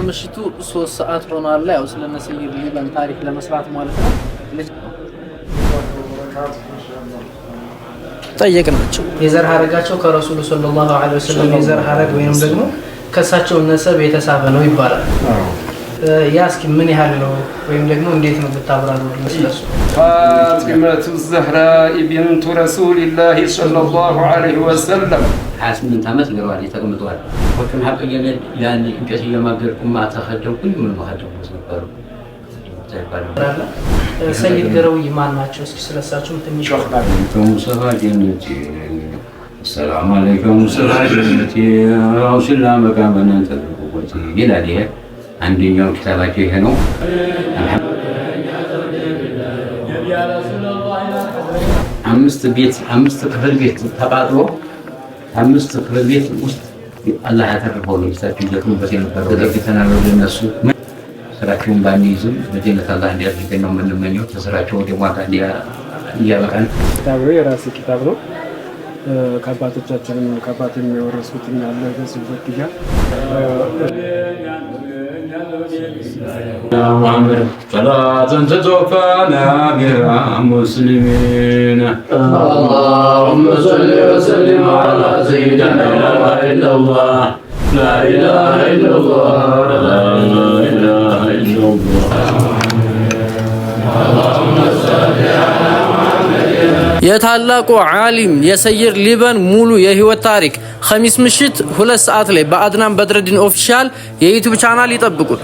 ምሽቱ 3 ሰዓት ሆኗል። ያው ስለነ ሰይድ ሊበን ታሪክ ለመስራት ማለት ነው ጠየቅናቸው። የዘር ሐረጋቸው ከረሱሉ ሰለላሁ ዐለይሂ ወሰለም የዘር ሐረግ ወይንም ደግሞ ከሳቸው ነሰብ የተሳበ ነው ይባላል። ያስኪ ምን ያህል ነው ወይም ደግሞ እንዴት ነው ብታብራሩ መስለሱ? ፋጢመቱ الزهراء بنت رسول الله صلى الله عليه وسلم 28 ዓመት ገሯል ተቀምጧል። ወክም ሀቅ ያን እንቀስ ለማገርኩም ማተኸደኩኝ ምን ማህደው ነበር ሰይድ ገረውይ ማን ናቸው? እስኪ ስለሳቸው ትንሽ ሙሰፋ ጀነቲ ሰላም አለይኩም ሰላም ጀነቲ አውሽላ መቃመን ተቆጪ ይላል። ይሄ አንደኛው ኪታባቸው ይሄ ነው። አምስት ክፍል ቤት ተቃጥሎ 5 ክፍል ቤት ውስጥ አላህ ያተረፈው ነው። ይሳችሁ ይዘቱበት የነበረው ለግተናል ለነሱ ስራቸውን ባንይዝም በጀነት አላህ እንዲያደርገን ነው የምንመኘው። ተስራቸው ወደ ሟታ እንዲያበቃን ኪታቡ የራስ ኪታብ ነው። ከአባቶቻችንም ከአባቴም የወረስኩት ያለ በዚህ ጊዜ صلاة تتوفانا بها مسلمين اللهم صل وسلم على سيدنا لا إله إلا الله لا إله إلا الله لا إله إلا الله اللهم صل على የታላቁ ዓሊም የሰይድ ሊበን ሙሉ የህይወት ታሪክ ኸሚስ ምሽት 2 ሰዓት ላይ በአድናን በድረዲን ኦፊሻል የዩቲዩብ ቻናል ይጠብቁት።